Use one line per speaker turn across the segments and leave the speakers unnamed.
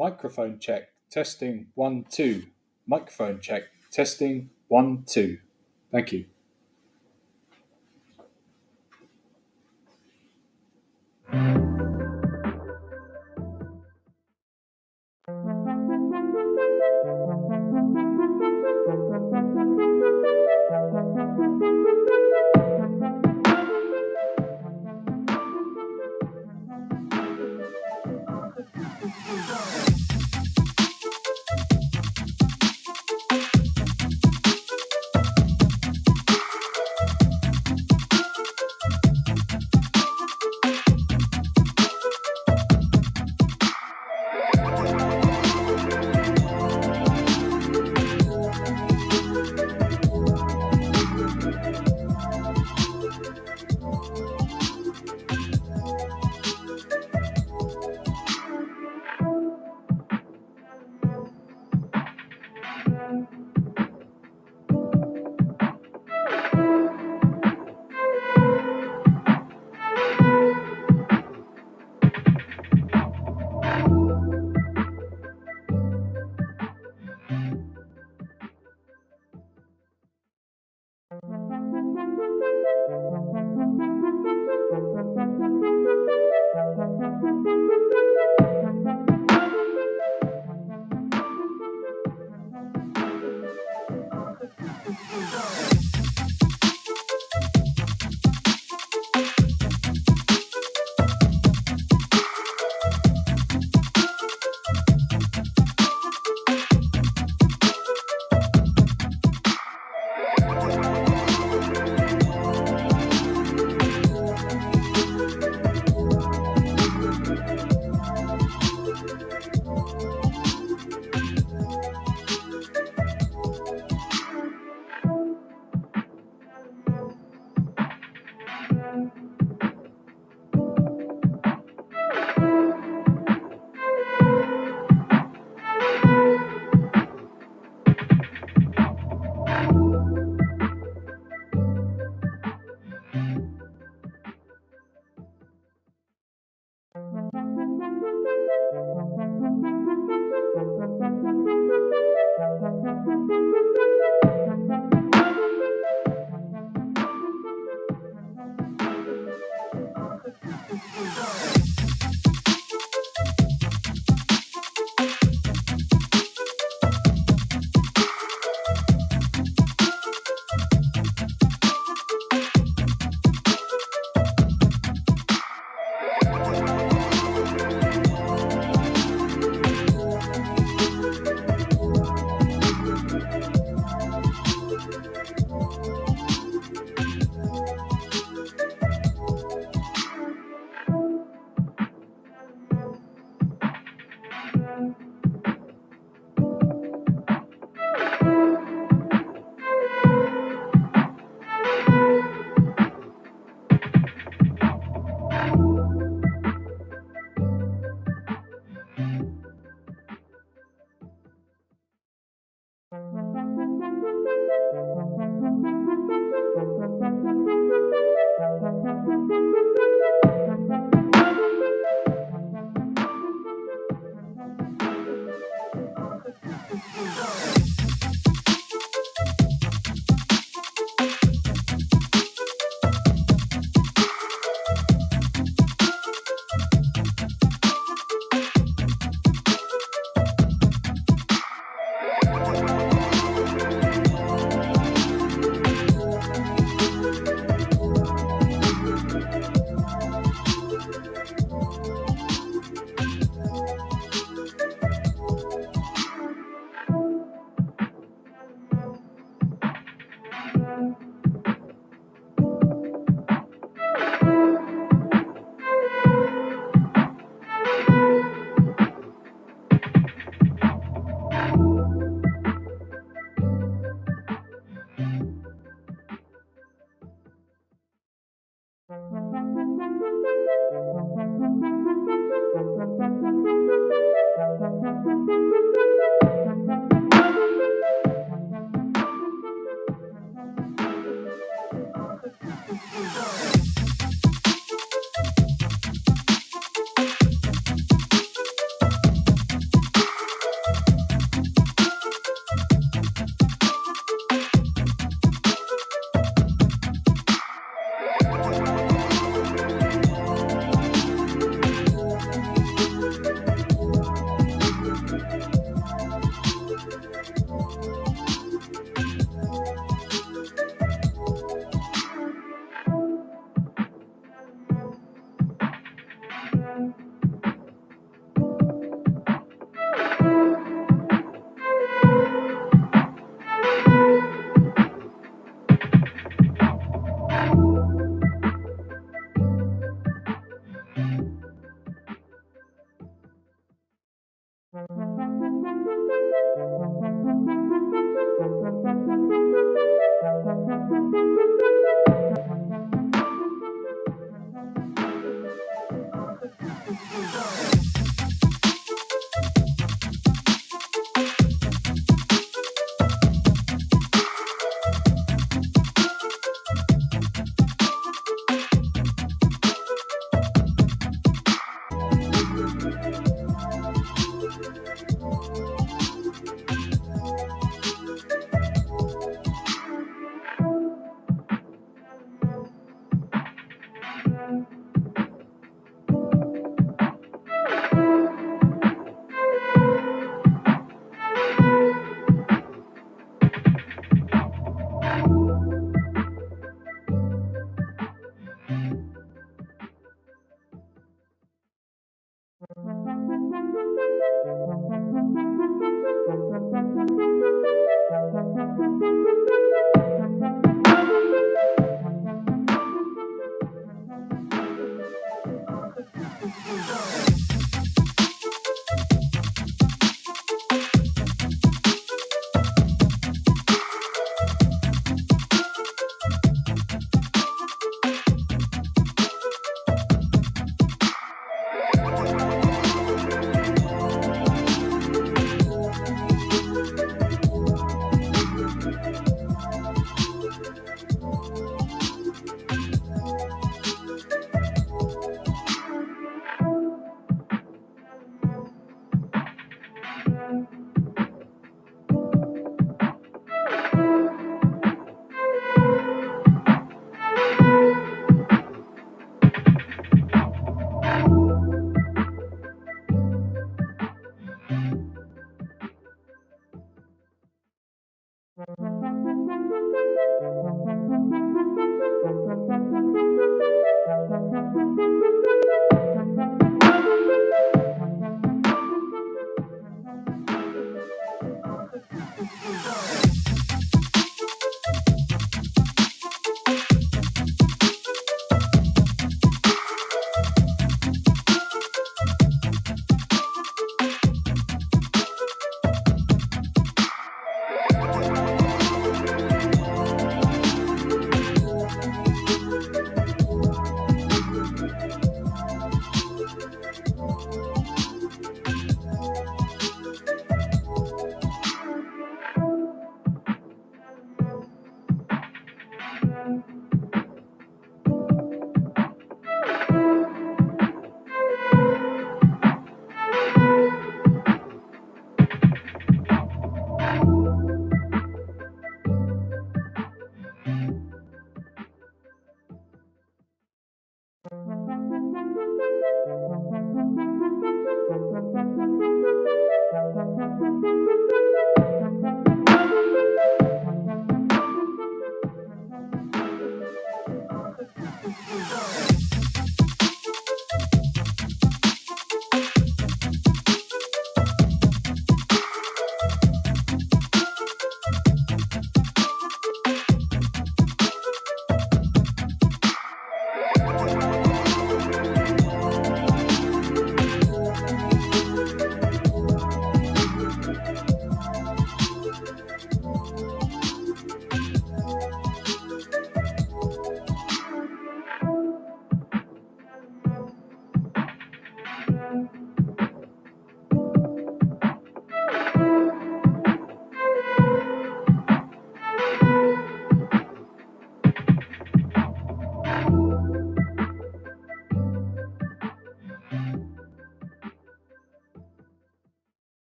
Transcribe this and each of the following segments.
Microphone check. Testing 1 2. Microphone check. Testing 1 2. Thank you.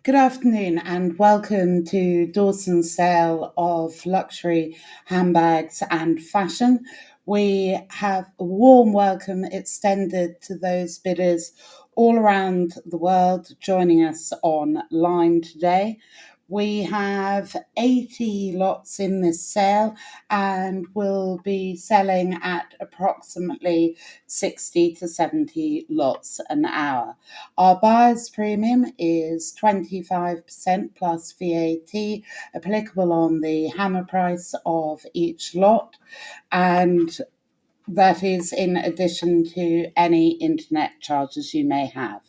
Good afternoon and welcome to Dawson's sale of luxury handbags and fashion. We have a warm welcome extended to those bidders all around the world joining us online today. We have 80 lots in this sale and will be selling at approximately 60 to 70 lots an hour. Our buyer's premium is 25% plus VAT, applicable on the hammer price of each lot, and that is in addition to any internet charges you may have.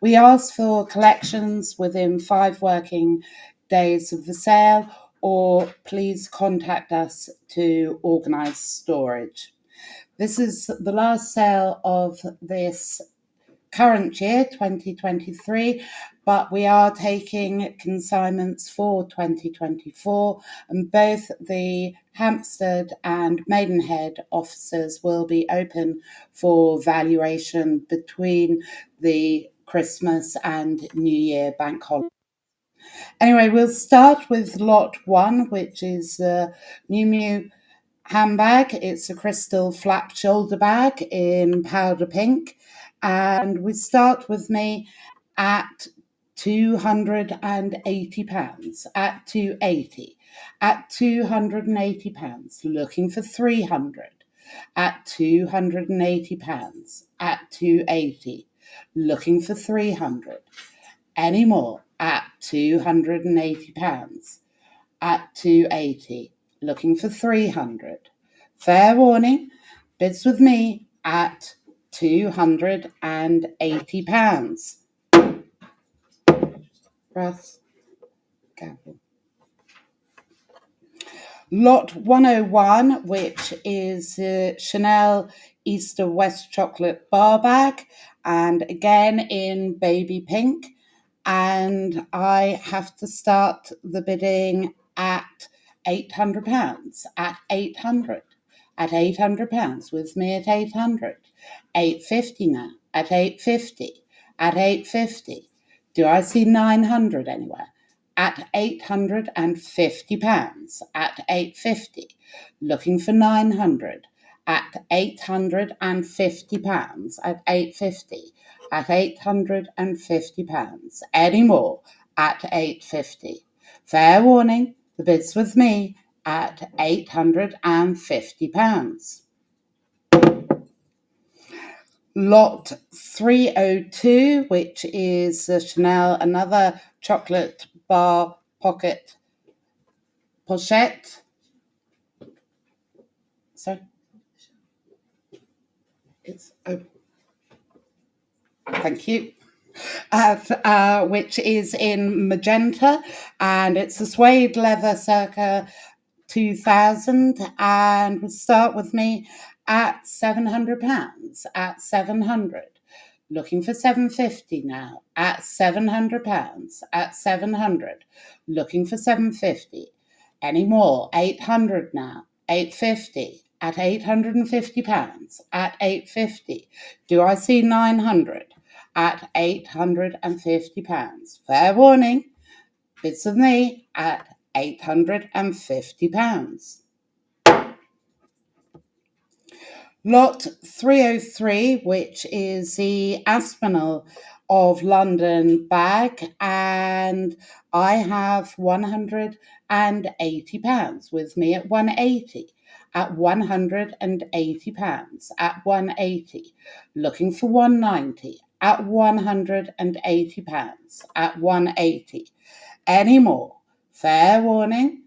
We ask for collections within 5 working days of the sale, or please contact us to organise storage. This is the last sale of this current year, 2023, but we are taking consignments for 2024, and both the Hampstead and Maidenhead offices will be open for valuation between the Christmas and New Year bank holiday. Anyway, we'll start with lot 1, which is the Miu Miu handbag. It's a crystal flap shoulder bag in powder pink, and we start with me at £280, at 280, at £280, looking for 300, at £280, at 280, looking for 300. Any more at £280, at 280, looking for 300. Fair warning, bids with me at £280. Russ, gavel. Lot 101, which is Chanel Easter West chocolate bar bag, and again in baby pink. And I have to start the bidding at £800, at 800, at £800, with me at 800, 850 now, at 850, at 850. Do I see 900 anywhere? At £850, at 850, looking for 900, at £850, at 850, at £850. Any more at 850. Fair warning, the bid's with me at £850. Lot 302, which is Chanel, another chocolate bar pocket pochette. Sorry. It's open. Thank you. Which is in magenta, and it's a suede leather circa 2000, and will start with me at £700, at 700, looking for 750 now, at £700, at 700, looking for 750. Any more? 800 now, 850, at £850, at 850. Do I see 900? At £850. Fair warning, bids of me at £850. Lot 303, which is the Aspinall of London bag, and I have £180 with me at 180, at £180, at 180, looking for 190, at £180, at 180. Any more? Fair warning,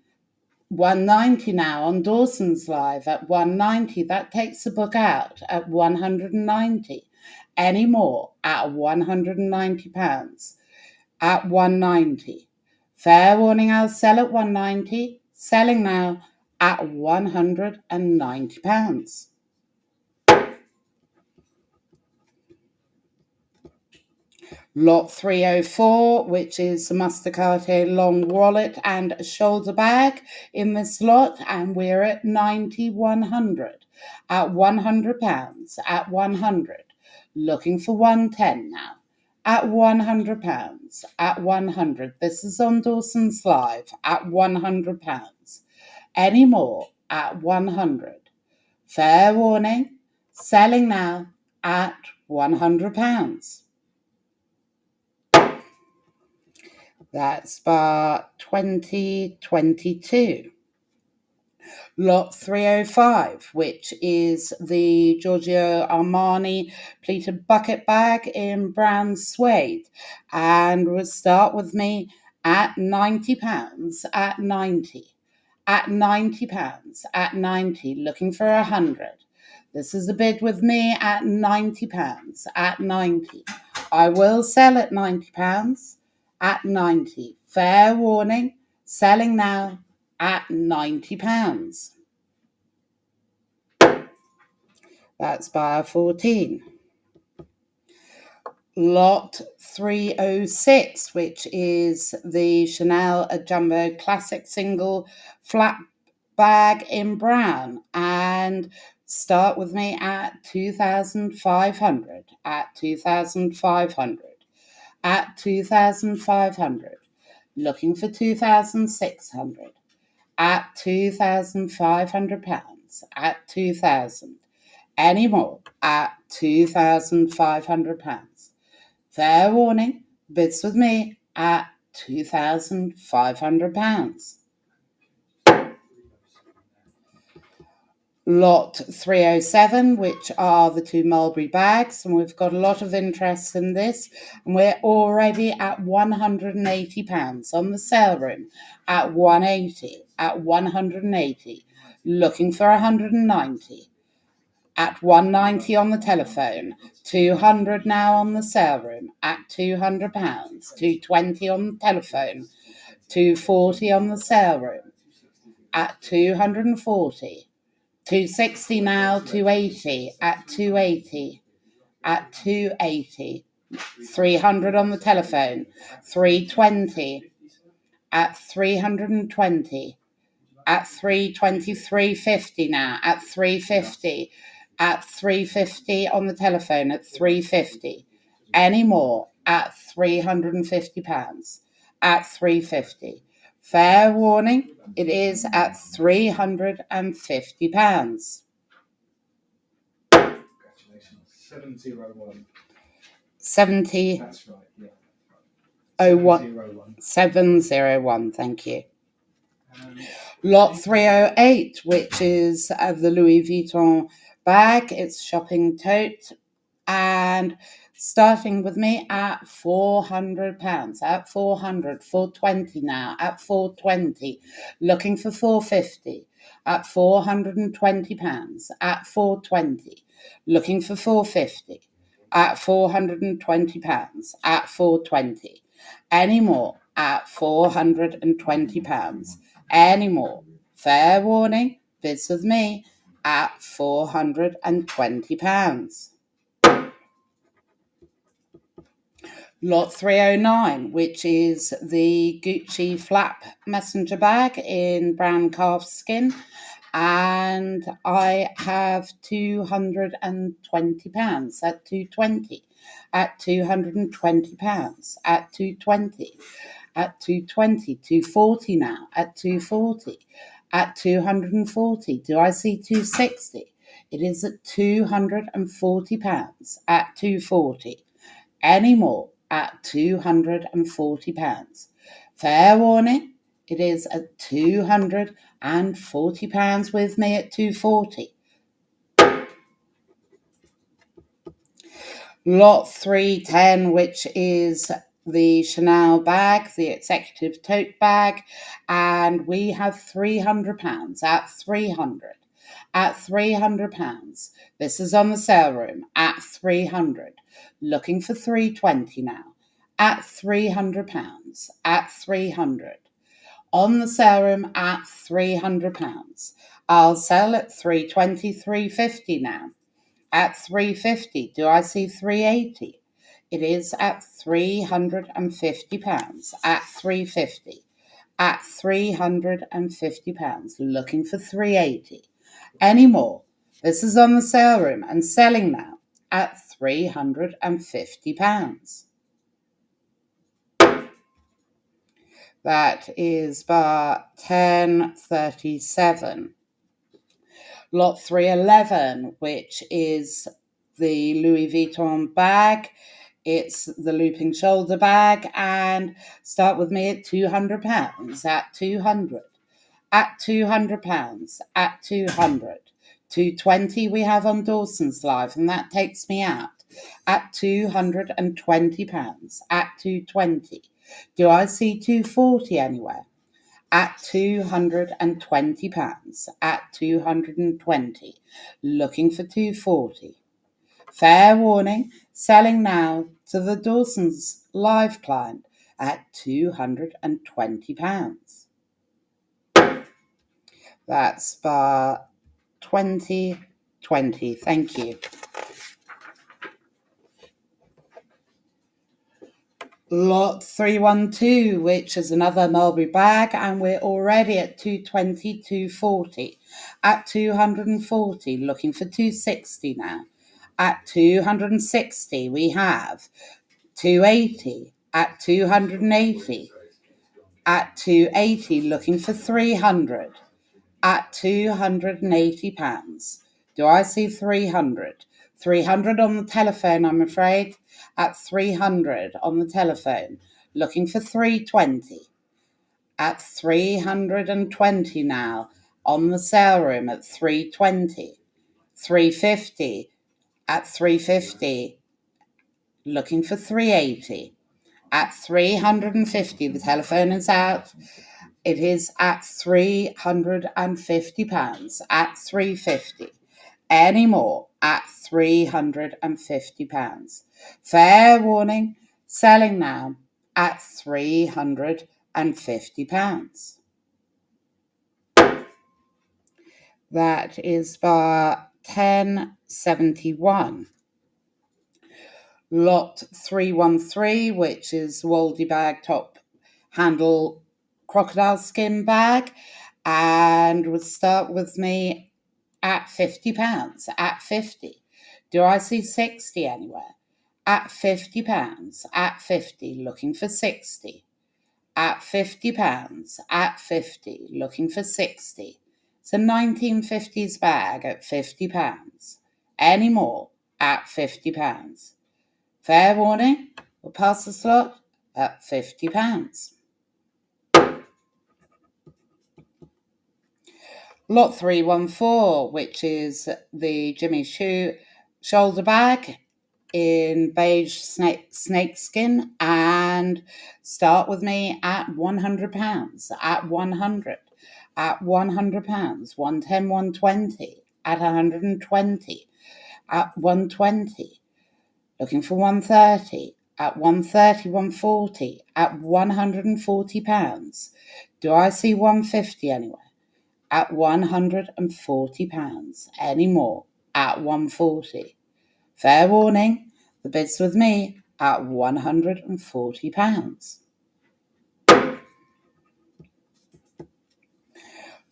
190 now on Dawson's Live at 190. That takes the book out at 190. Any more at £190, at 190. Fair warning, I'll sell at 190. Selling now at £190. Lot 304, which is the Muscatine long wallet and a shoulder bag in this lot, and we're at 9100, at £100, at 100, looking for 110 now, at £100, at 100. This is on Dawson's Live, at £100. Any more at 100. Fair warning, selling now at £100. That's bar 2022. Lot 305, which is the Giorgio Armani pleated bucket bag in brown suede, and will start with me at £90, at 90, at £90, at 90, looking for 100, This is a bid with me at £90. At 90. I will sell at £90. At 90. Fair warning. Selling now at £90. That's buyer 14. Lot 306, which is the Chanel Jumbo Classic Single Flat Bag in brown, and start with me at 2,500. At 2,500. At 2,500. Looking for 2,600. At £2,500. At 2,000. Any more at £2,500. Fair warning, bids with me at £2,500. Lot 307, which are the two mulberry bags, and we've got a lot of interest in this, and we're already at £180 on the sale room, at 180, at 180, looking for 190. At 190 on the telephone, 200 now on the sale room, at £200, 220 on the telephone, 240 on the sale room, at 240, 260 now, 280, at 280, at 280, 300 on the telephone, 320, at 320, at 320, 350 now, at 350, at 350 on the telephone, at 350. Any more at £350, at 350. Fair warning, it is at £350.
Congratulations. 701.
70.
That's right, yeah.
701. 701, thank you. Lot 308, which is the Louis Vuitton bag. It's shopping tote, and starting with me at £400. At 400, 420 now. At 420, looking for 450. At £420. At 420, looking for 450. At £420. At 420. Any more at £420. Any more. Fair warning, bids with me at £420. Lot 309, which is the Gucci Flap messenger bag in brown calf skin, and I have £220 at 220, at £220, at 220, at 220, 240 now, at 240, at 240. Do I see 260? It is at £240, at 240. Any more at £240. Fair warning, it is at £240 with me at 240. Lot 310, which is the Chanel bag, the executive tote bag, and we have £300 at 300. At £300. This is on the sale room at 300. Looking for 320 now. At £300. At 300. On the sale room at £300. I'll sell at 320, 350 now. At 350, do I see 380? It is at £350. At 350. At £350. Looking for 380. Any more? This is on the sale room and selling now at £350. That is bar 1037. Lot 311, which is the Louis Vuitton bag. It's the looping shoulder bag, and start with me at £200. At 200. At £200. At 200. 220 we have on Dawson's Live, and that takes me out at £220. At 220. Do I see 240 anywhere? at £220, at 220, looking for 240. Fair warning, selling now to the Dawson's live client at £220. That's bar 2020. Thank you. Lot 312, which is another Mulberry bag, and we're already at 220, 240. At 240, looking for 260 now. At 260, we have 280. At 280. At 280, looking for 300. At £280. Do I see 300? 300 on the telephone, I'm afraid. At 300 on the telephone, looking for 320. At 320 now, on the sale room at 320. 350. At 350, looking for 380. At 350, the telephone is out. It is at £350. At 350. Any more at £350. Fair warning, selling now at £350. That is bar 1071. Lot 313, which is Waldy bag top handle crocodile skin bag, and would start with me at £50. At 50. Do I see 60 anywhere? At £50. At 50, looking for 60. At £50. At 50, looking for 60. It's a 1950s bag at £50. Any more at £50. Fair warning, we'll pass the slot at £50. Lot 314, which is the Jimmy Choo shoulder bag in beige snakeskin, and start with me at £100. At 100. At £100. 110, 120. At 120. At 120. Looking for 130. At 130, 140. At £140. Do I see 150 anywhere? At £140. Any more? At 140. Fair warning, the bid's with me at £140.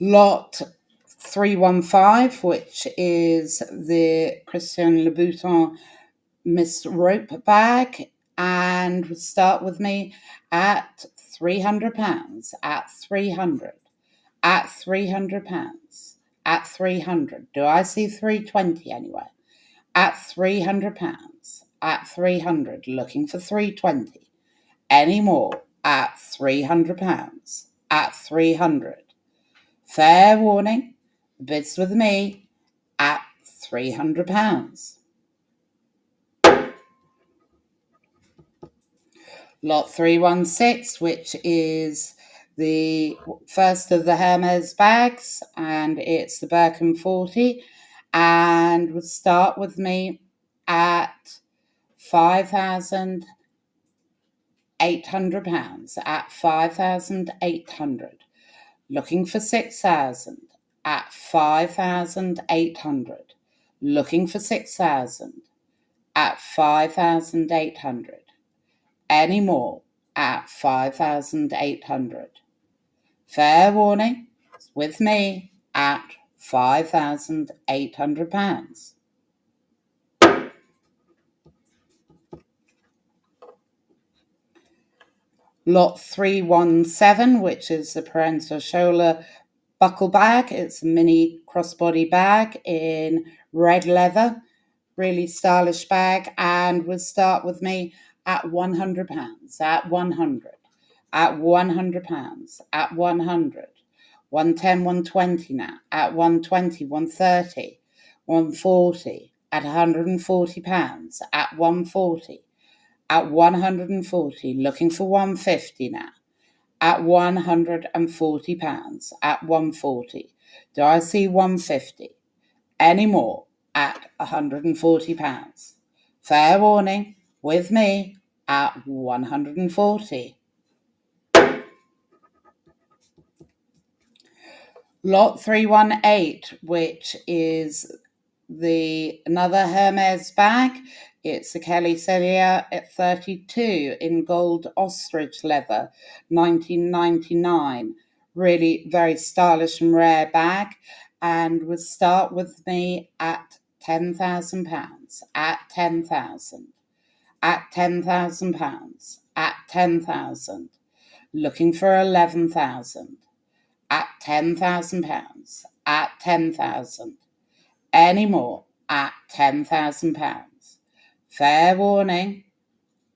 Lot 315, which is the Christian Louboutin Miss Rope bag, and would start with me at £300. At 300. At £300. At 300. Do I see 320 anywhere? At £300. At 300. Looking for 320. Any more? At £300. At 300. Fair warning, the bid's with me at £300. Lot 316, which is the first of the Hermes bags, and it's the Birkin 40, and would start with me at £5,800. At 5,800. Looking for 6,000. At 5,800. Looking for 6,000. At 5,800. Any more at 5,800. Fair warning, it's with me at £5,800. Lot 317, which is the parental shoulder buckle bag. It's a mini crossbody bag in red leather, really stylish bag, and would start with me at £100. At 100. At £100. At 100. 110, 120 now. At 120, 130, 140. At £140. At 140. At 140, looking for 150 now. at £140 at 140. Do I see 150? Any more at £140? Fair warning, with me at 140. Lot 318, which is another Hermes bag. It's a Kelly Celia at 32 in gold ostrich leather, 1999. Really very stylish and rare bag, and would start with me at £10,000, at 10,000, at £10,000, at 10,000, looking for 11,000, at £10,000, at 10,000. Any more at £10,000. Fair warning,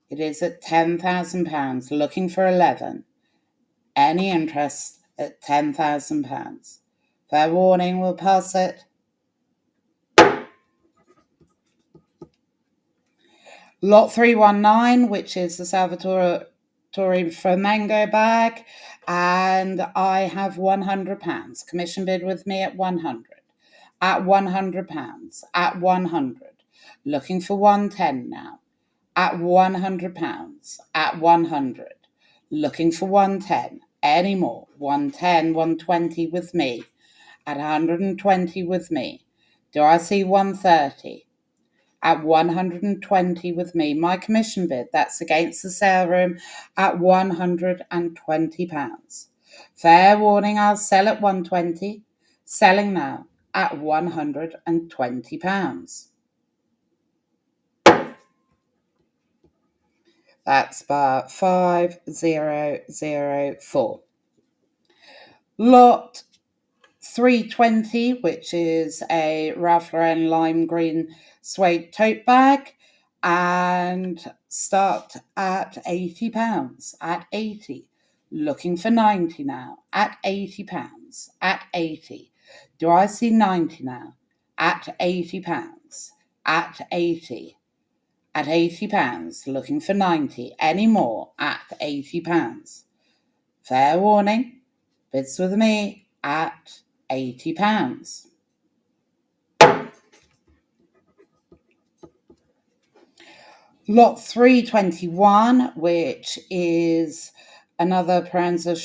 it is at £10,000, looking for 11. Any interest at £10,000. Fair warning, we'll pass it. Lot 319, which is the Salvatore Flamengo bag, and I have £100. Commission bid with me at 100. At £100, at 100. Looking for 110 now. At £100, at 100. Looking for 110. Any more? 110, 120 with me. At 120 with me. Do I see 130? At 120 with me. My commission bid, that's against the sale room, at £120. Fair warning, I'll sell at 120. Selling now at £120. That's bar 5004. Lot 320, which is a Ralph Lauren lime green suede tote bag, and start at £80, at 80. Looking for 90 now, at £80, at 80. Do I see 90 now? At £80, at 80. At £80, looking for 90. Any more at £80? Fair warning, bids with me at £80. Lot 321, which is another Pranza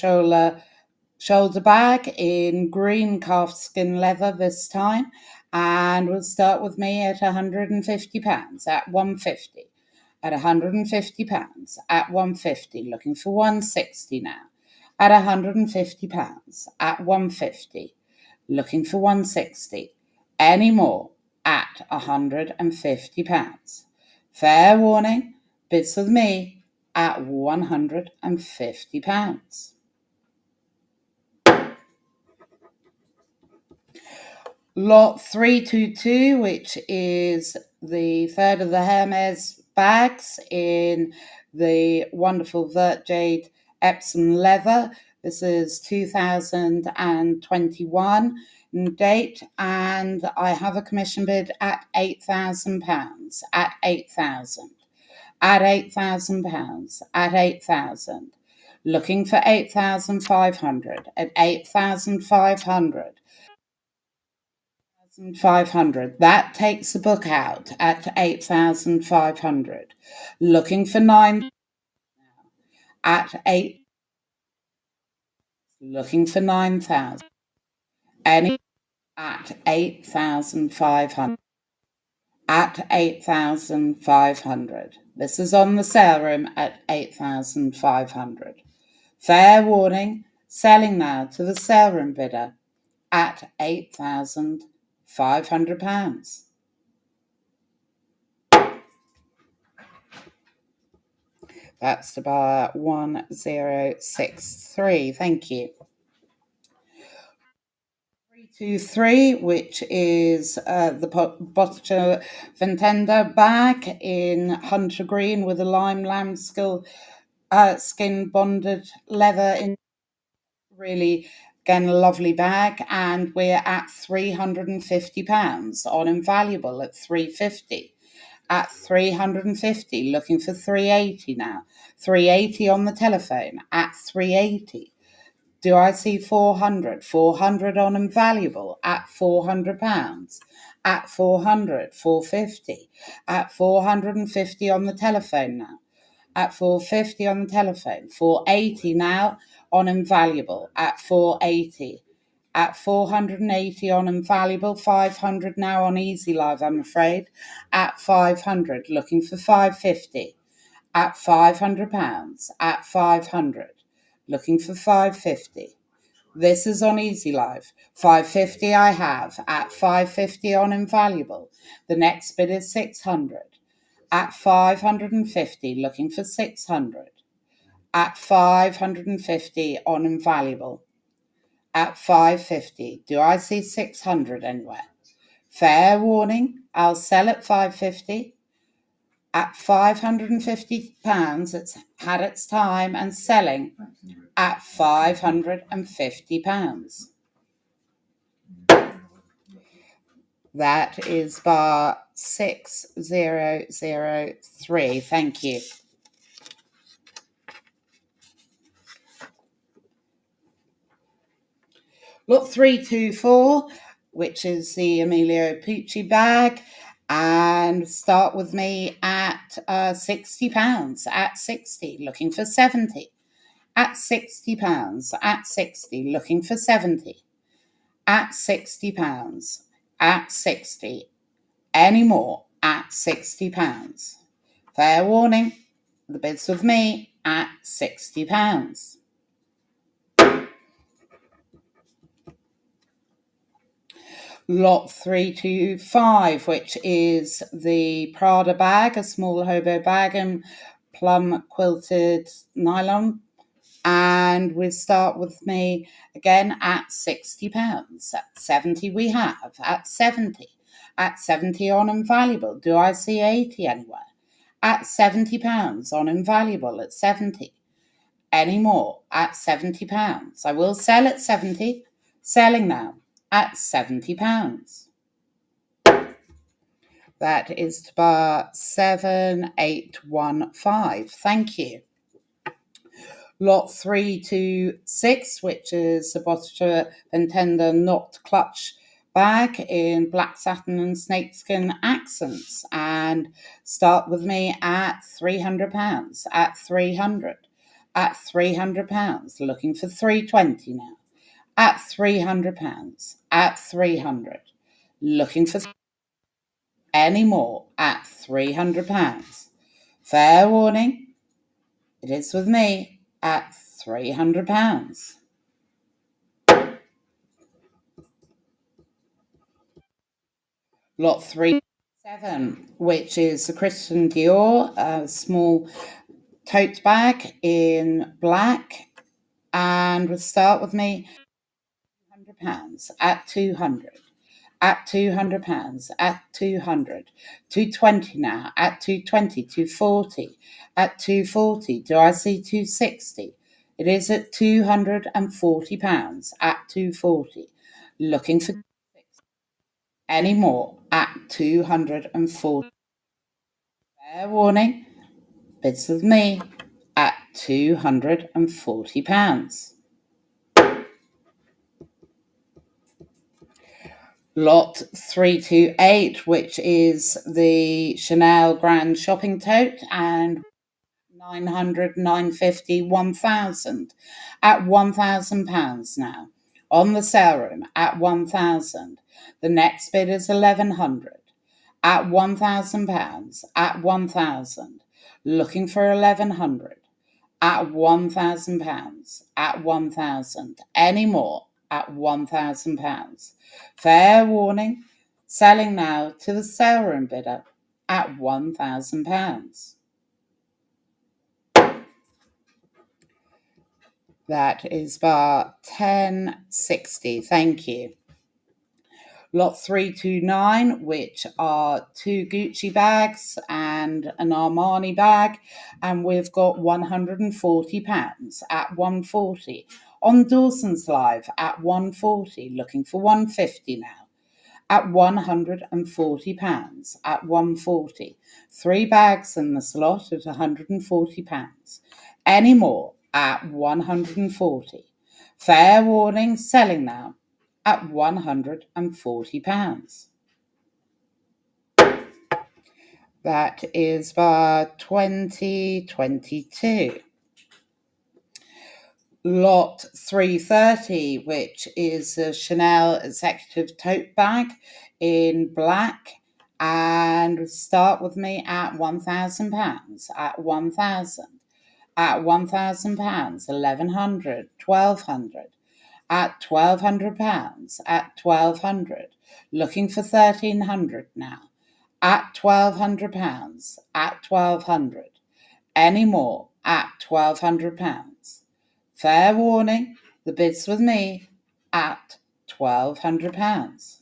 shoulder bag in green calfskin leather this time, and will start with me at £150, at 150. At £150, at 150, looking for 160 now. At £150, at 150, looking for 160. Any more at £150. Fair warning, bids with me at £150. Lot 322, which is the third of the Hermes bags in the wonderful Vert Jade Epsom leather. This is 2021 date, and I have a commission bid at £8,000, at 8,000, at £8,000, at 8,000. Looking for 8,500, at 8,500. 500. That takes the book out at 8,500. Looking for 9 at 8. Looking for 9,000. Any at 8,500. At 8,500. This is on the sale room at 8,500. Fair warning, selling now to the sale room bidder at £8,500. That's the bar 1063. Thank you. 323, which is the Boccia Ventenda bag in hunter green with a lime lambskin skin bonded leather in. Really, again, a lovely bag, and we're at £350 on Invaluable at £350. at 350, looking for 380 now. 380 on the telephone at 380. Do I see 400? 400 on invaluable at £400. At 400, 450. At 450 on the telephone now. At 450 on the telephone. 480 now on invaluable at 480. At 480 on invaluable, 500 now on easy live, I'm afraid. At 500, looking for 550. At £500. At 500, looking for 550. This is on Easy Live. 550 I have. At 550 on Invaluable. The next bid is 600. At 550, looking for 600. At 550 on Invaluable. At 550. Do I see 600 anywhere? Fair warning, I'll sell at 550. At £550, it's had its time and selling at £550. That is bar 6003. Thank you. Lot 324, which is the Emilio Pucci bag. And start with me at £60. At 60, looking for 70. At £60. At 60, looking for 70. At £60. At 60. Any more at £60. Fair warning, the bid's with me at £60. Lot 325, which is the Prada bag, a small hobo bag in plum quilted nylon. And we start with me again at £60. At 70 we have. At 70. At 70 on Invaluable. Do I see 80 anywhere? At £70 on Invaluable at 70. Any more at £70? I will sell at 70. Selling now at £70. That is to bar 7815. Thank you. Lot 326, which is the Bottega Veneta knot clutch bag in black satin and snakeskin accents. And start with me at £300. At 300. At £300. Looking for 320 now. At £300. At 300. Looking for any more at £300. Fair warning, it is with me at £300. Lot 37, which is the Christian Dior, a small tote bag in black. And we'll start with me £100 at 200. At £200, at 200, 220 now, at 220, 240, at 240. Do I see 260? It is at £240, at 240. Looking for any more at 240. Fair warning, bids with me at £240. Lot 328, which is the Chanel Grand Shopping Tote, and 900, 950, 1,000 at £1,000 now. On the sale room at 1,000. The next bid is 1,100 at £1,000 at 1,000. Looking for 1,100 at £1,000 at 1,000. Any more at £1,000. Fair warning, selling now to the sale room bidder at £1,000. That is bar 1060. Thank you. Lot 329, which are two Gucci bags and an Armani bag, and we've got £140 at 140. On Dawson's Live at 140, looking for 150 now. at £140 at 140. 3 bags in the slot at £140. Any more at 140. Fair warning, selling now at £140. That is bar 2022. Lot 330, which is a Chanel executive tote bag in black, and start with me at £1,000, at 1,000, at £1,000, 1,100, 1,200, at £1,200, at 1,200, looking for 1,300 now, at £1,200, at 1,200, any more at £1,200. Fair warning, the bid's with me at £1,200.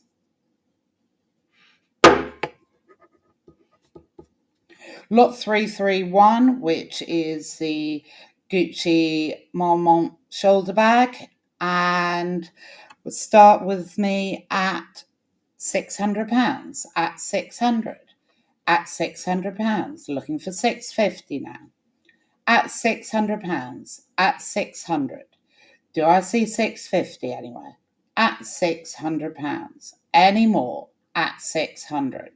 Lot 331, which is the Gucci Marmont shoulder bag, and will start with me at £600, at 600, at £600, looking for 650 now, at £600, at 600. Do I see 650 anywhere? At £600. Any more at 600.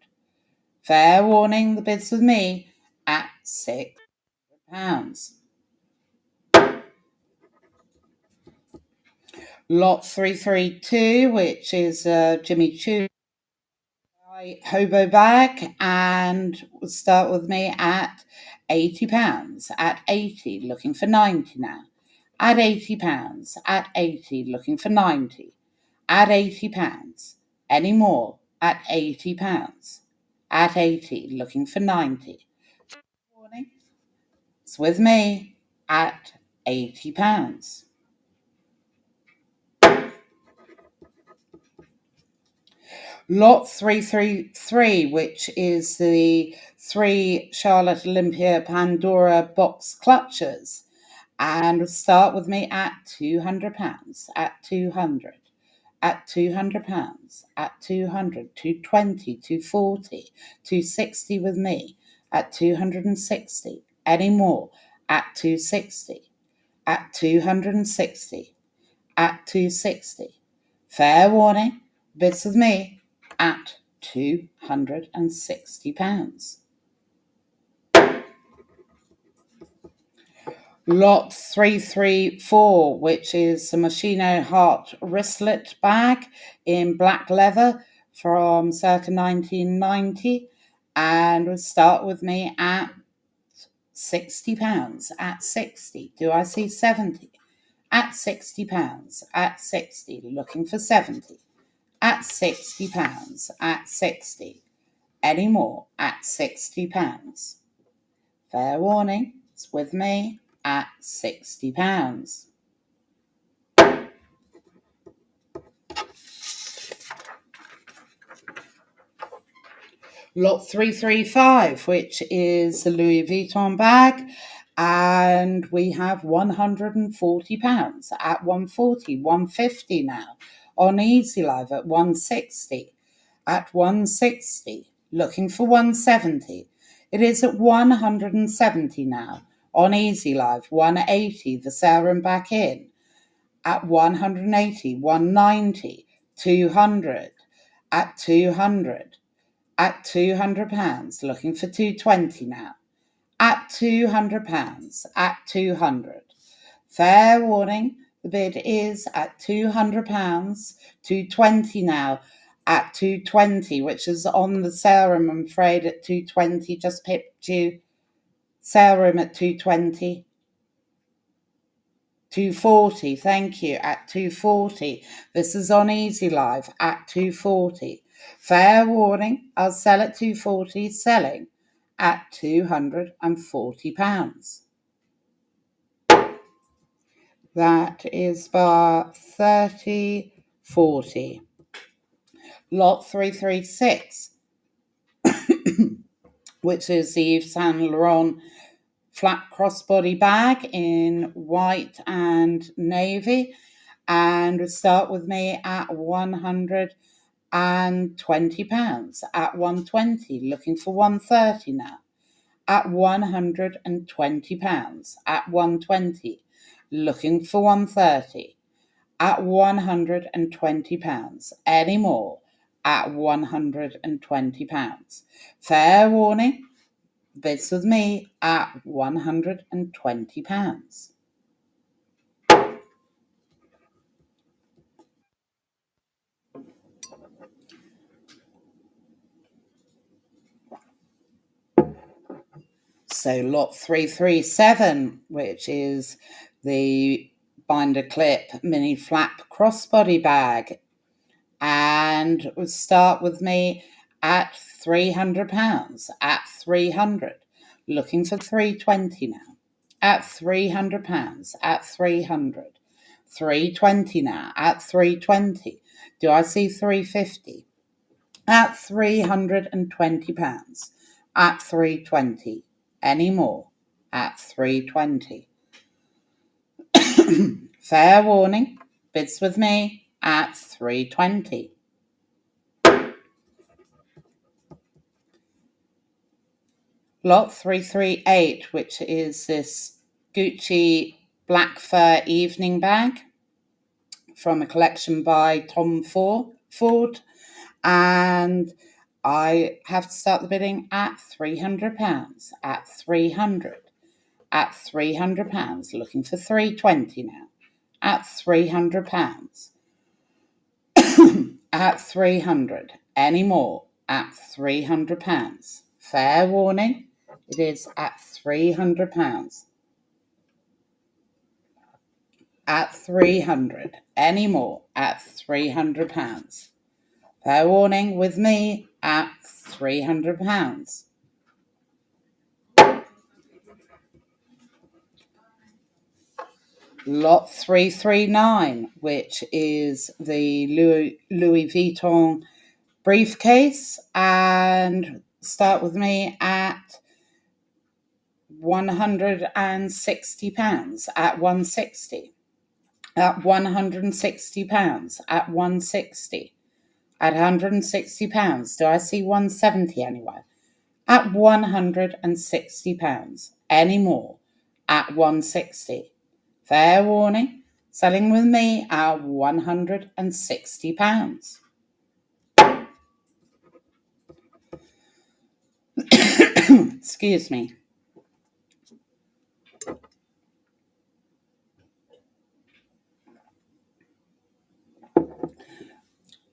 Fair warning, the bid's with me at £600. Lot 332, which is Jimmy Choo hobo bag, and will start with me at £80, at 80, looking for 90 now. At £80, at 80, looking for 90. At £80. Any more at £80. At 80, looking for 90. Morning. It's with me at £80. Lot 333, which is the 3 Charlotte Olympia Pandora box clutches, and start with me at £200, at 200, at £200, at 200, 220, 240, 260 with me, at 260, any more, at 260, at 260, at 260. Fair warning, bids with me at £260. Lot 334, which is the Moschino Heart wristlet bag in black leather from circa 1990, and will start with me at £60, at 60. Do I see 70? At £60, at 60, looking for 70. At £60, at 60. Any more at £60. Fair warning, it's with me at £60. Lot 335, which is the Louis Vuitton bag, and we have £140 at 140, 150 now, on Easy Live at 160, at 160, looking for 170. It is at 170 now, on Easy Live, 180, the sale room back in, at 180, 190, 200, at 200, at £200, looking for 220 now, at £200, at 200. Fair warning, the bid is at £200, 220 now, at 220, which is on the sale room, I'm afraid, at 220. Just pipped you. Sale room at 220. 240, thank you, at 240. This is on Easy Live at 240. Fair warning, I'll sell at 240, selling at £240. That is bar 3040. Lot 336, which is the Yves Saint Laurent flat crossbody bag in white and navy, and start with me at 100, and £20 at 120, looking for 130 now. At £120 at 120, looking for 130. At £120, any more at £120. Fair warning, bids with me at £120. So lot 337, which is the binder clip mini flap crossbody bag, and would start with me at £300, at 300, looking for 320 now. At £300, at 300, 320 now, at 320. Do I see 350? At £320, at 320. Any more? At 320. Fair warning, bids with me at 320. Lot 338, which is this Gucci black fur evening bag from a collection by Tom Ford, and I have to start the bidding at £300, at 300, at £300, looking for 320 now, at £300, at 300, any more, at £300. Fair warning, it is at £300. At 300, any more, at £300. Fair warning, with me, at £300. Lot 339, which is the Louis Vuitton briefcase, and start with me at £160, at 160, at £160, at 160, at £160. Do I see 170 anywhere? At £160, any more, at 160. Fair warning, selling with me at £160. Excuse me.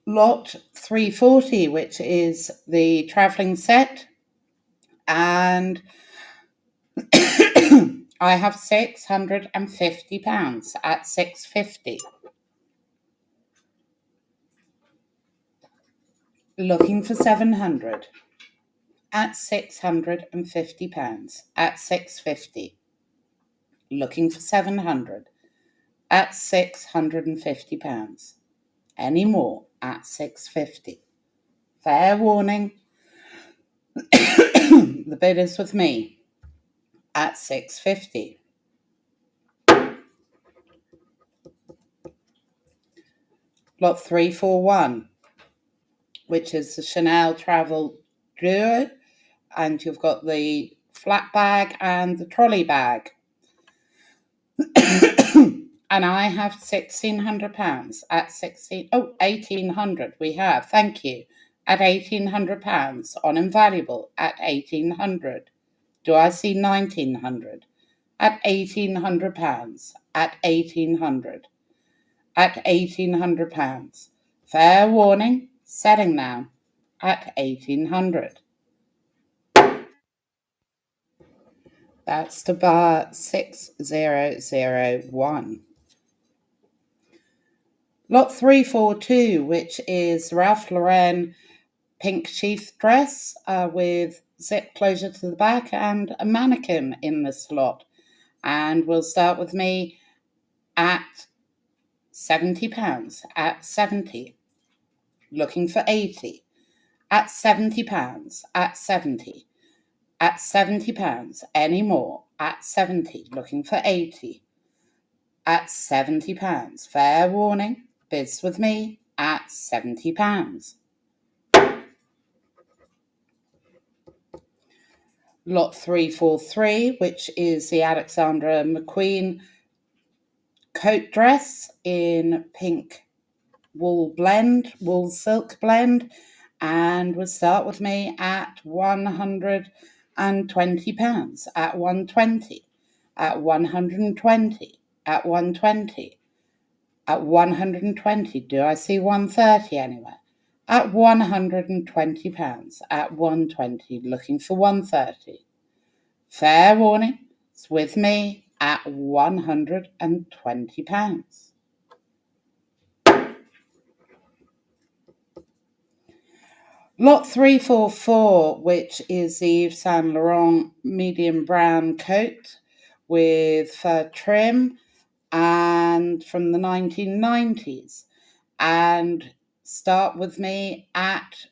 Lot 340, which is the travelling set, and I have £650 at 650. Looking for 700 at £650 at 650. Looking for 700 at £650. Any more at 650. Fair warning, the bid is with me at 650. Lot 341, which is the Chanel Travel Duo, and you've got the flat bag and the trolley bag. And I have £1,600 at 1,800 we have, thank you, at £1,800 on invaluable at 1,800. Do I see 1,900? At £1,800, at 1,800, at £1,800. Fair warning, selling now at 1,800. That's to bar 6001. Lot 342, which is Ralph Lauren pink sheath dress with zip closure to the back and a mannequin in the slot. And we'll start with me at £70, at 70, looking for 80, at £70, at 70, at £70, any more, at 70, looking for 80, at £70. Fair warning, bids with me at £70. Lot 343, which is the Alexandra McQueen coat dress in pink wool silk blend, and will start with me at £120, at 120, at 120, at 120, at 120. Do I see 130 anywhere? At £120, at 120, looking for 130. Fair warning, it's with me at £120. Lot 344, which is the Yves Saint Laurent medium brown coat with fur trim and from the 1990s. And start with me at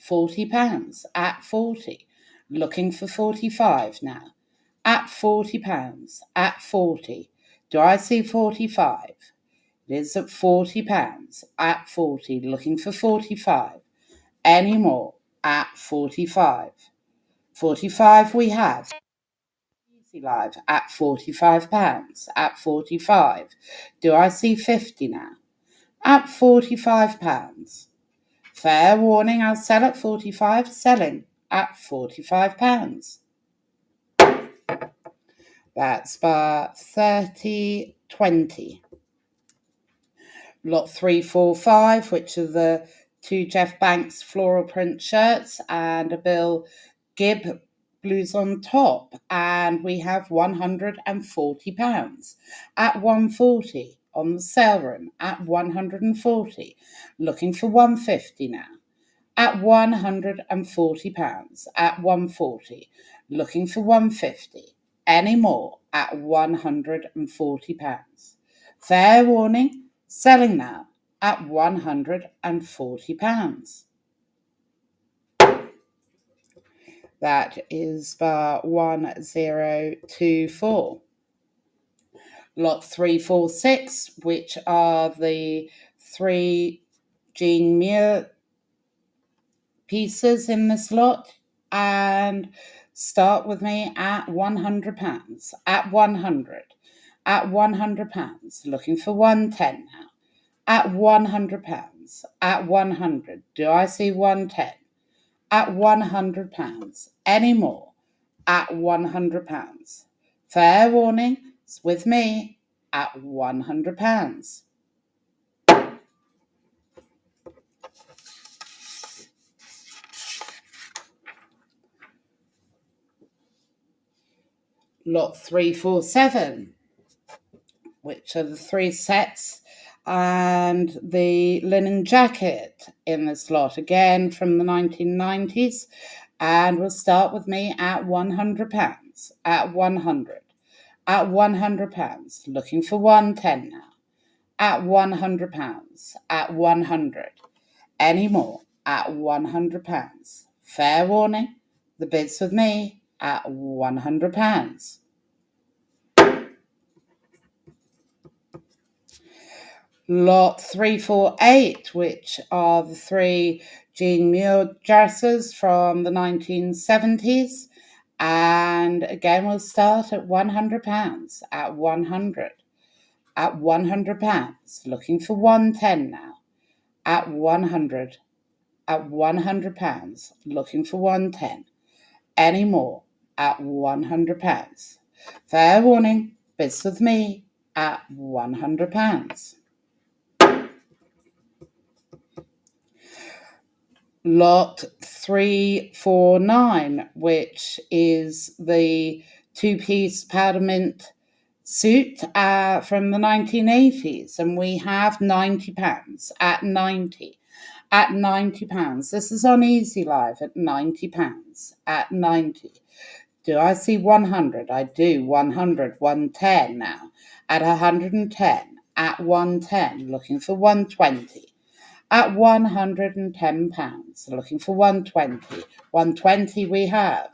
£40, at 40. Looking for 45 now. At £40, at 40. Do I see 45? It is at £40, at 40. Looking for 45. Any more? At 45. 45 we have. Easy Live at £45, at 45. Do I see 50 now? At £45. Fair warning, I'll sell at 45, selling at £45. That's bar 3020. Lot 345, which are the two Jeff Banks floral print shirts and a Bill Gibb blues on top. And we have £140 at 140 on the sale room, at 140. Looking for 150 now. At £140, at 140. Looking for 150. Any more? At £140. Fair warning, selling now at £140. That is bar 1024. Lot 346, which are the three Jean Muir pieces in this lot, and start with me at £100, at 100, at £100. Looking for 110 now. At £100, at 100. Do I see 110? At £100. Any more? At £100. Fair warning, it's with me at £100. Lot 347, which are the three sets and the linen jacket in this lot, again from the 1990s, and will start with me at £100, at 100, at £100. Looking for 110 now. At £100, at 100. Any more? At £100. Fair warning, the bid's with me at £100. Lot 348, which are the three Jean Muir dresses from the 1970s. And again, we'll start at £100, at 100, at £100. Looking for 110 now. At 100, at £100. Looking for 110. Any more? At £100. Fair warning, bids with me at £100. Lot 349, which is the two-piece powder mint suit from the 1980s, and we have £90 at 90, at £90. This is on Easy Live at £90, at 90. Do I see 100? I do. 100, 110 now, at 110, at 110, looking for 120. At £110, looking for 120. 120 we have.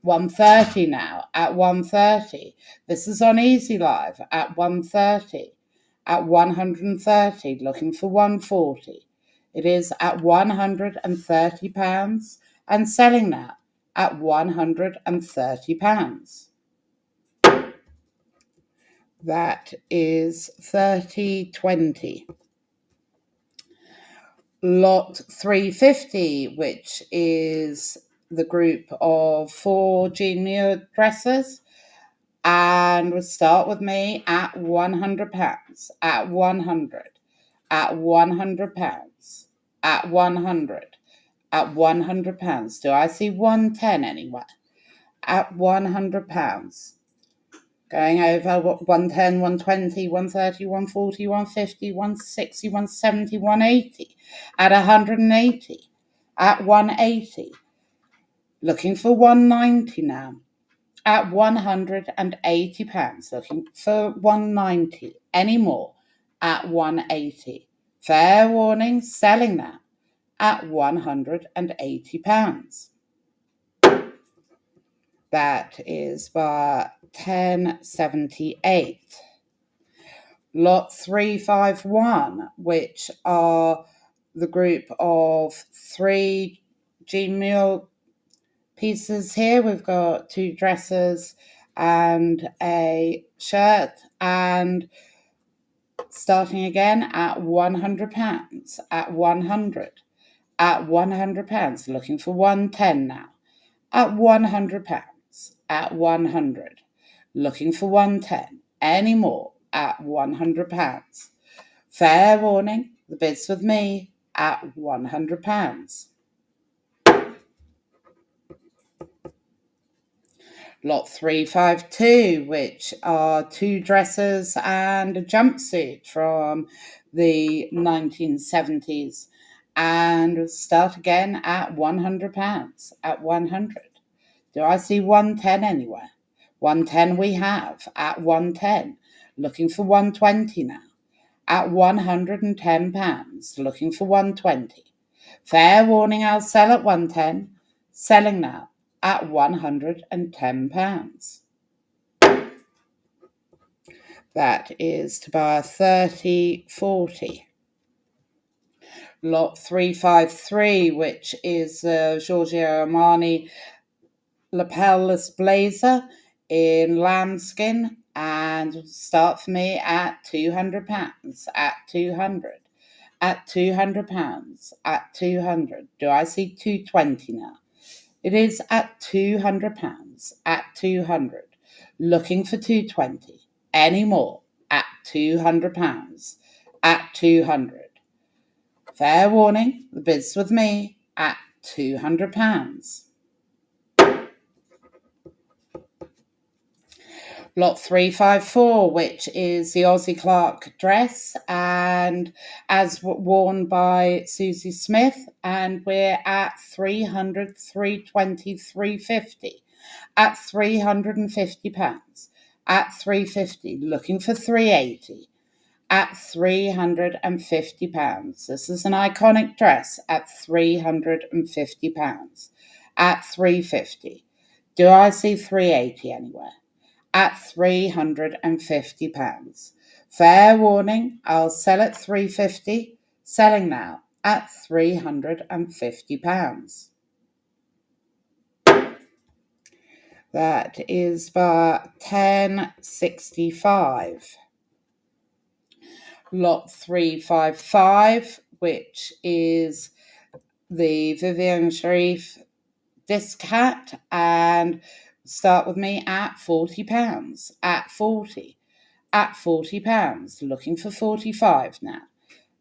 130 now, at 130. This is on Easy Live at 130. At 130, looking for 140. It is at £130 and selling now at £130. That is 3020. Lot 350, which is the group of 4 junior dresses, and we'll start with me at £100, at 100, at £100, at 100, at £100. Do I see 110 anywhere? At £100. Going over 110, 120, 130, 140, 150, 160, 170, 180. At 180. At 180. Looking for 190 now. At £180. Looking for 190. Any more? At 180. Fair warning, selling now. At £180. That is by 1078. Lot 351, which are the group of 3 jean mule pieces here. We've got 2 dresses and a shirt, and starting again at £100, at 100, at £100, looking for 110 now. At £100, at 100, looking for 110, any more, at £100. Fair warning, the bid's with me, at £100. Lot 352, which are 2 dresses and a jumpsuit from the 1970s, and we'll start again at £100, at 100. Do I see 110 anywhere? 110 we have, at 110. Looking for 120 now. At £110, looking for 120. Fair warning, I'll sell at 110. Selling now at £110. That is to buy 3040. Lot 353, which is Giorgio Armani lapelless blazer in lambskin, and start for me at £200, at 200, at £200, at 200. Do I see 220 now? It is at £200, at 200. Looking for 220. Any more? At £200, at 200. Fair warning, the bid's with me, at £200. Lot 354, which is the Aussie Clark dress, and as worn by Susie Smith, and we're at 300, 320, 350, at £350, at 350, looking for 380, at £350. This is an iconic dress at £350, at 350. Do I see 380 anywhere? At £350. Fair warning, I'll sell at 350, selling now at £350. That is by 1065. Lot 355, which is the Vivian Sharif disc hat, and start with me at £40, at 40, at £40, looking for 45 now,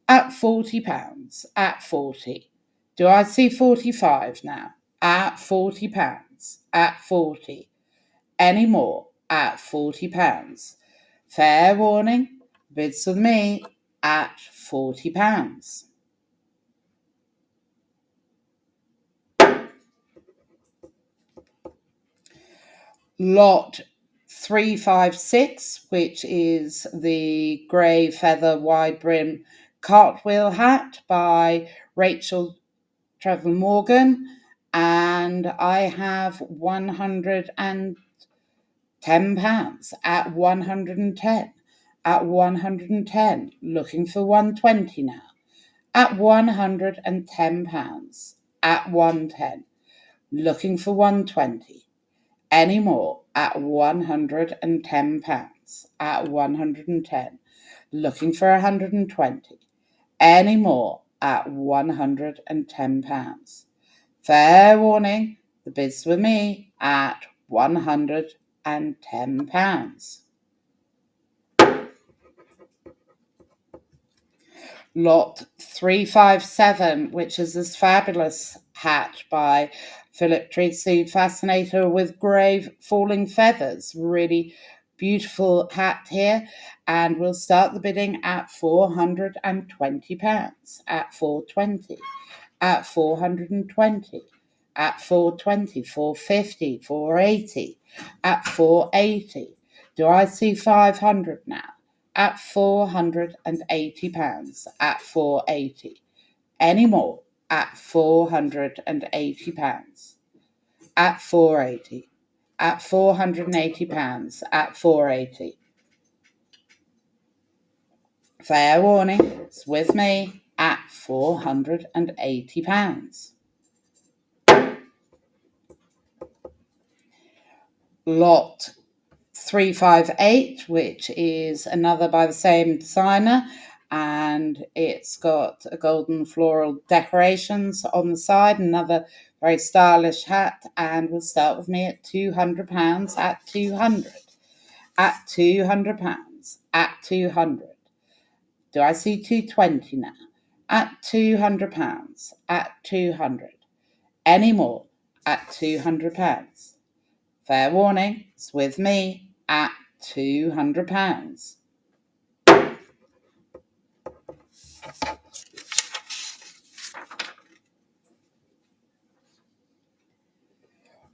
at £40, at 40. Do I see 45 now? At £40, at 40. Any more? At £40. Fair warning, bids with me at £40. Lot 356, which is the grey feather wide brim cartwheel hat by Rachel Trevor Morgan, and I have £110 at 110, at 110, looking for 120 now, at £110, at 110. looking for 120. Any more at £110, at 110, looking for 120. Any more at £110. Fair warning, the bid's with me at £110. Lot 357, which is this fabulous hat by Philip Treacy, Fascinator with grey falling feathers. Really beautiful hat here. And we'll start the bidding at £420, at 420, at 420, at 420, 450, 480, at 480. Do I see 500 now? At £480, at 480. Any more? At £480, at 480, at £480, at 480. Fair warning, it's with me at £480. Lot 358, which is another by the same designer, and it's got a golden floral decorations on the side, another very stylish hat, and will start with me at £200, at 200, at £200, at 200. Do I see 220 now? At £200, at 200. Any more? At £200. Fair warning, it's with me at £200.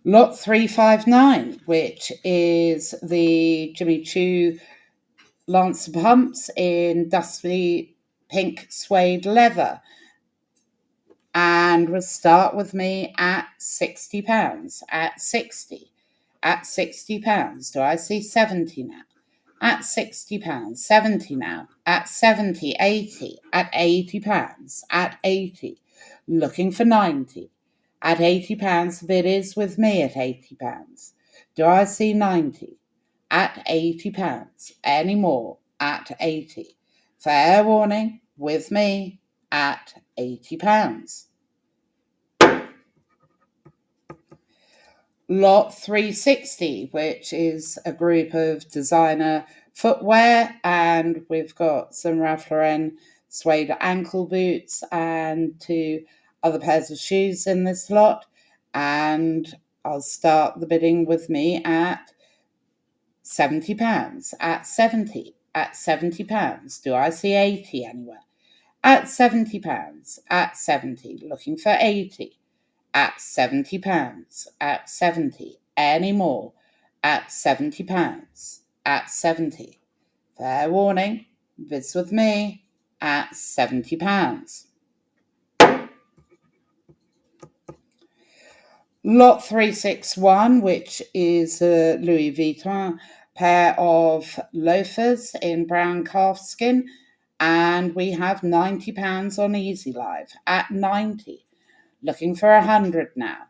Lot 359, which is the Jimmy Choo Lancer pumps in dusty pink suede leather. And will start with me at £60, at 60, at £60. Do I see 70 now? At £60, 70 now, at 70, 80, at £80, at 80, looking for 90. At £80, the bid is with me at £80. Do I see 90? At £80, any more? At 80. Fair warning, with me at £80. Lot 360, which is a group of designer footwear, and we've got some Ralph Lauren suede ankle boots and 2 other pairs of shoes in this lot. And I'll start the bidding with me at £70, at 70, at £70. Do I see 80 anywhere? At £70, at 70, looking for 80. At £70, at 70. Any more? At £70, at 70. Fair warning, bids with me at £70. Lot 361, which is a Louis Vuitton pair of loafers in brown calfskin, and we have £90 on Easy Live at 90. Looking for 100 now.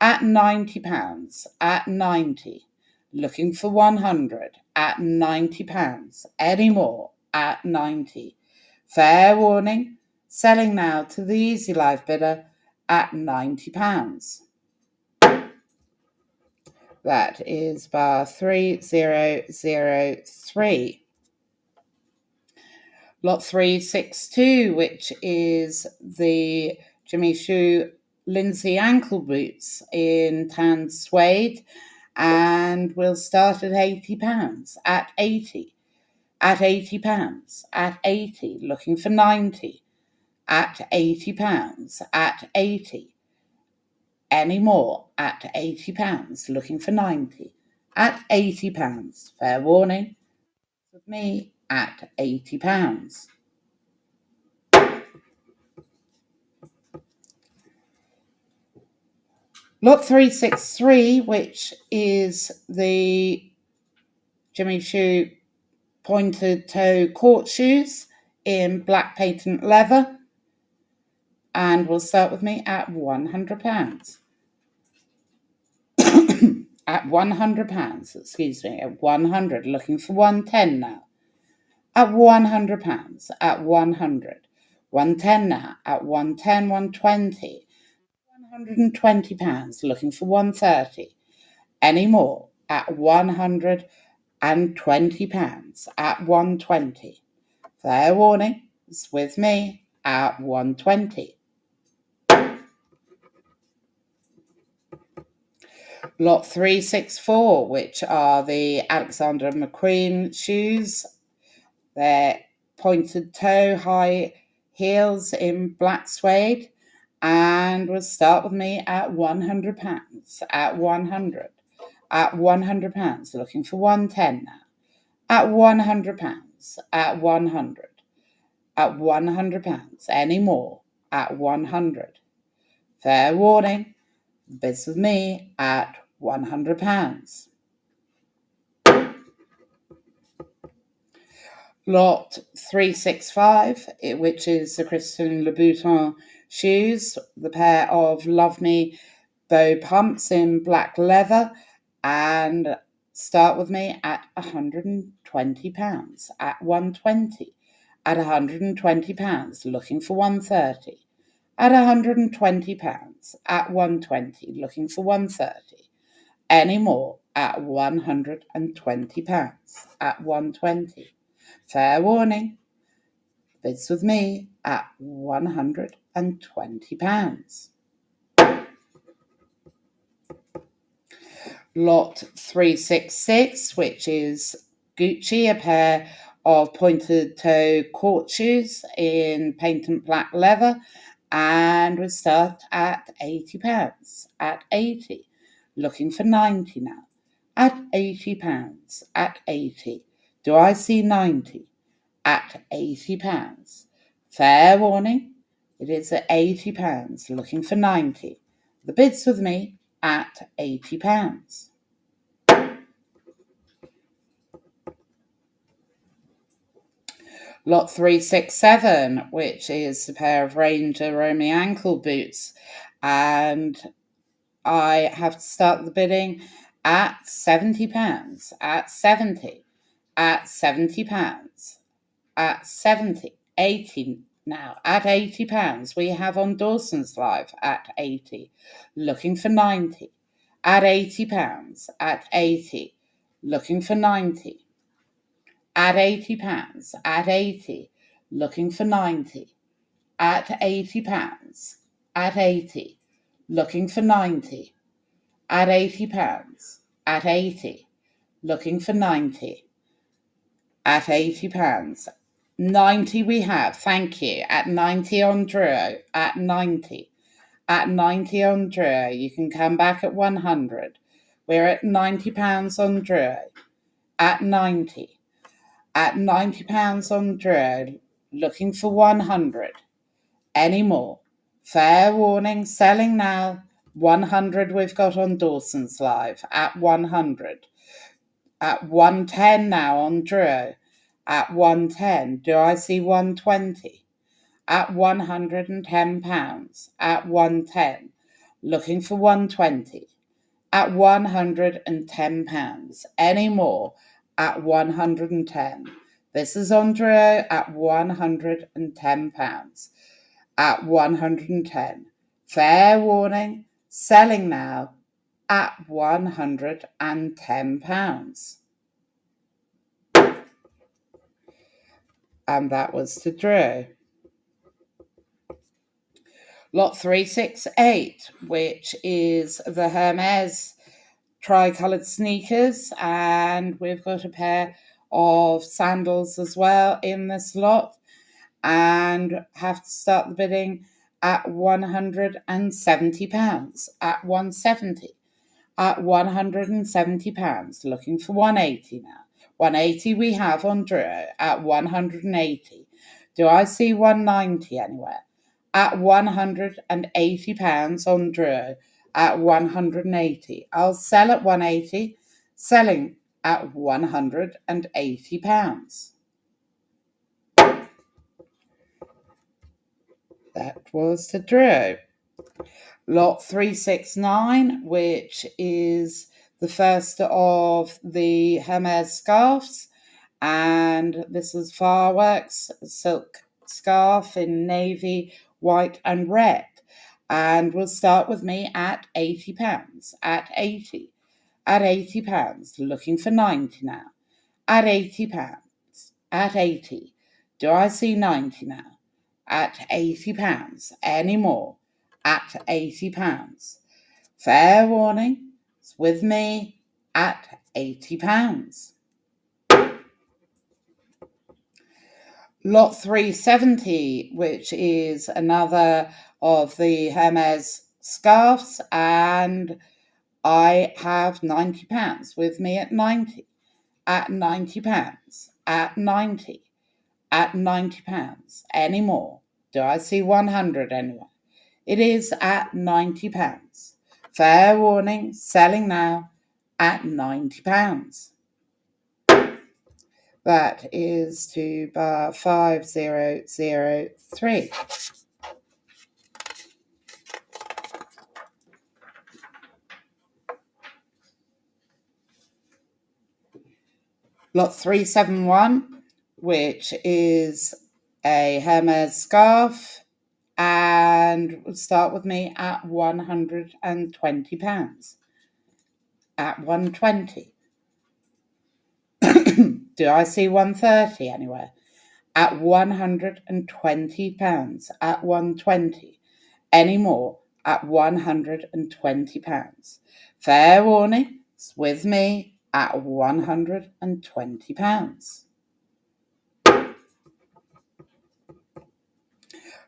At £90, at 90. Looking for 100, at £90. Any more? At 90. Fair warning, selling now to the Easy Life bidder at £90. That is bar 3003. Lot 362, which is the Jimmy Choo Lindsay ankle boots in tan suede, and we'll start at £80, at 80, at £80, at 80, looking for 90, at £80, at 80. Any more? At £80, looking for 90, at £80. Fair warning, with me at £80. Lot 363, which is the Jimmy Choo pointed toe court shoes in black patent leather, and will start with me at £100. at £100, excuse me, at 100, looking for 110 now, at £100, at 100, 110 now, at 110, 120, £120, looking for 130, any more, at £120, at 120. Fair warning, it's with me, at 120. Lot 364, which are the Alexander McQueen shoes. They're pointed toe, high heels in black suede, and will start with me at £100, at 100, at £100, looking for 110 now, at £100, at 100, at £100, any more, at 100. Fair warning, bids with me at £100. Lot 365, which is the Christian Louboutin shoes, the pair of Love Me bow pumps in black leather, and start with me at £120, at 120, at £120, looking for 130, at £120, at 120, looking for 130, any more, at £120, at 120. Fair warning, bids with me at £120. Lot 366, which is Gucci, a pair of pointed toe court shoes in patent black leather, and we start at £80, at 80, looking for 90 now, at £80, at 80. Do I see 90? At £80. Fair warning, it is at £80, looking for 90. The bid's with me at £80. Lot 367, which is a pair of Ranger Romy ankle boots, and I have to start the bidding at £70, at 70, at £70, at 70, 80 now, at £80. We have on Dawson's Live at 80, looking for 90, at £80, at 80, looking for 90, at £80, at 80, looking for 90, at £80, at 80, looking for 90, at £80, at 80, looking for 90, at £80. 90 we have, thank you, at 90 on Drew, at 90, at 90 on Drew. You can come back at 100. We're at £90 on Drew, at 90, at £90 on Drew, looking for 100. Any more? Fair warning, selling now. 100 we've got on Dawson's Live, at 100. At 110 now on Drew, at 110. Do I see 120? At £110, at 110. Looking for 120. At £110. Any more? At 110. This is on Drew at £110. At 110. Fair warning, selling now at £110. And that was to Drew. Lot 368, which is the Hermes tri-coloured sneakers, and we've got a pair of sandals as well in this lot, and have to start the bidding at £170, at 170, at £170, looking for 180 now. 180 we have on Drew at 180. Do I see 190 anywhere? At £180 on Drew at 180. I'll sell at 180, selling at £180. That was to Drew. Lot 369, which is the first of the Hermes scarves, and this is Fireworks silk scarf in navy, white and red, and will start with me at £80, at £80, looking for 90 now, at £80, at 80. Do I see 90 now? At £80, any more? At £80. Fair warning, it's with me at £80. Lot 370, which is another of the Hermes scarves, and I have £90 with me at 90, at £90, at 90, at £90. Any more? Do I see 100 anywhere? It is at £90. Fair warning, selling now at £90. That is to bar 5003. Lot 371, which is a Hermes scarf, and will start with me at £120. At 120. Do I see 130 anywhere? At £120. At 120. Any more? At £120. Fair warning, it's with me at £120.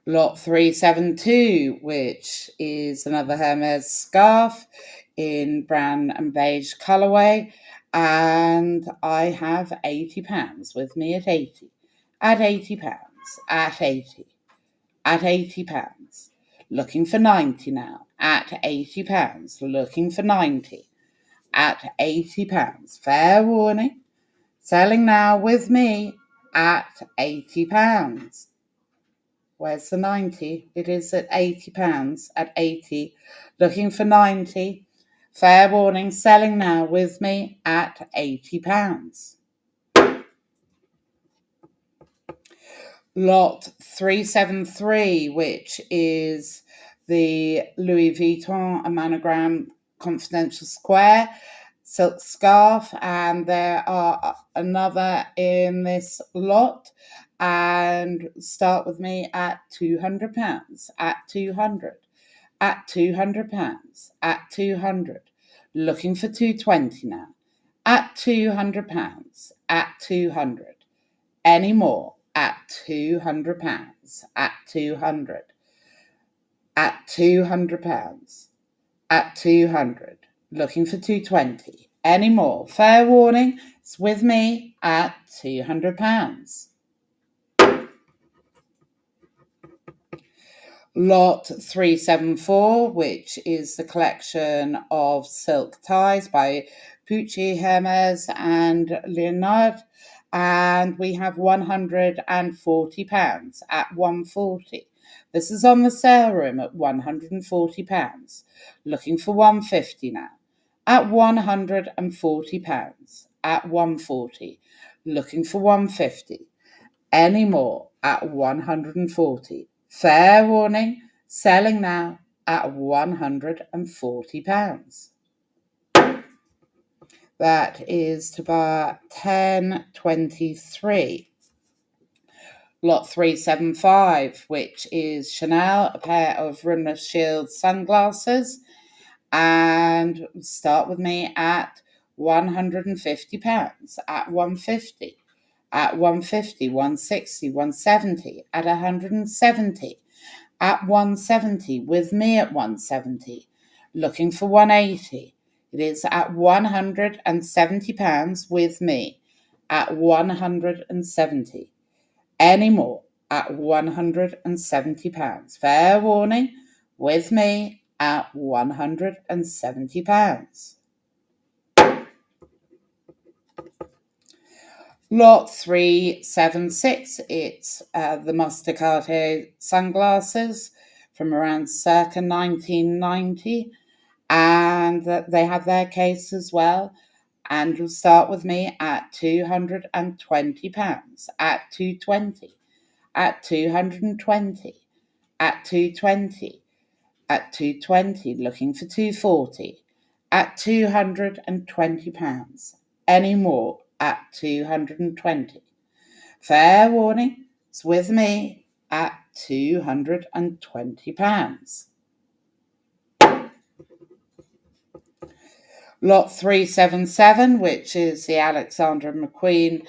Lot 372, which is another Hermes scarf in brown and beige colourway, and I have £80 with me at 80. At £80, at 80, at £80. Looking for 90 now. At £80, looking for 90. At £80. Fair warning. Selling now with me at £80. Where's the 90? It is at £80. At 80. Looking for 90. Fair warning. Selling now with me at £80. Lot 373, which is the Louis Vuitton Monogram Confidential Square silk scarf, and there are another in this lot, and start with me at £200, at 200, at £200, at 200, looking for 220 now, at £200, at 200, any more? At £200, at 200, at £200, at 200, looking for 220. Any more? Fair warning, it's with me at £200. Lot 374, which is the collection of silk ties by Pucci, Hermes and Leonard, and we have £140 at 140. This is on the sale room at £140. Looking for 150 now. At £140. At 140. Looking for 150. Any more? At 140. Fair warning. Selling now at £140. That is to bar 1023. Lot 375, which is Chanel, a pair of rimless shield sunglasses, and start with me at £150. At 150. At 150, 160, 170, at 170. At 170, with me at 170. Looking for 180. It is at £170 with me at 170. Any more? At £170. Fair warning, with me at £170. Lot 376, it's the Mustacate sunglasses from around circa 1990. and they have their case as well. And will start with me at £220, at 220, at 220, at 220, at 220, looking for 240, at £220. Any more at 220. Fair warning, it's with me at £220. Lot 377, which is the Alexander McQueen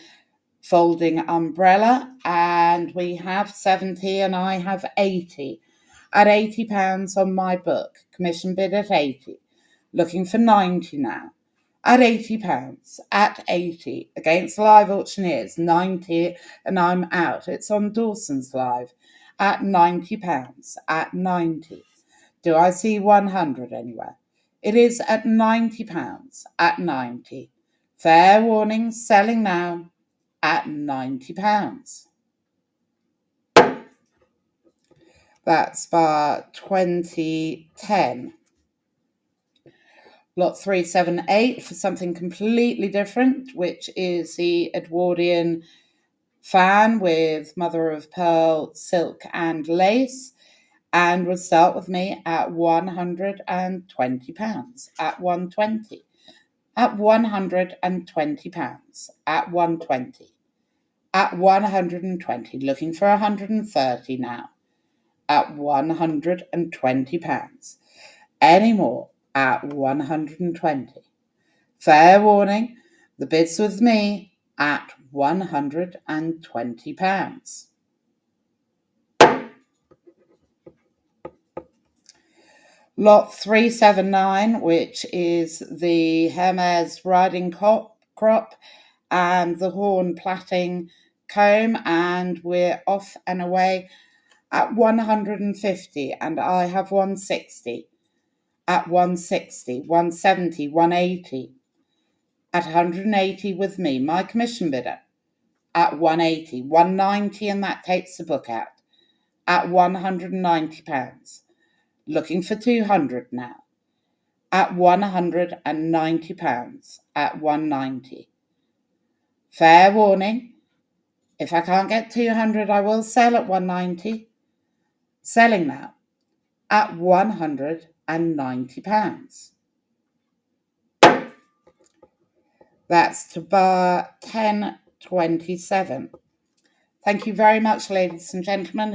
folding umbrella, and we have 70 and I have 80. At £80 on my book, commission bid at 80, looking for 90 now. At £80, at 80, against live auctioneers, 90, and I'm out. It's on Dawson's Live, at £90, at 90. Do I see 100 anywhere? It is at £90, at 90. Fair warning, selling now, at £90. That's bar 2010. Lot 378 for something completely different, which is the Edwardian fan with mother of pearl, silk and lace, and will start with me at £120, at 120, at £120, at 120, at 120, looking for 130 now, at £120. Any more at 120. Fair warning, the bid's with me at £120. Lot 379, which is the Hermes riding crop and the horn plaiting comb, and we're off and away at 150, and I have 160, at 160, 170, 180, at 180 with me, my commission bidder, at 180, 190, and that takes the book out, at £190, looking for 200 now, at £190, at 190. Fair warning, if I can't get 200, I will sell at 190. Selling now at £190. That's to bar 1027. Thank you very much, ladies and gentlemen.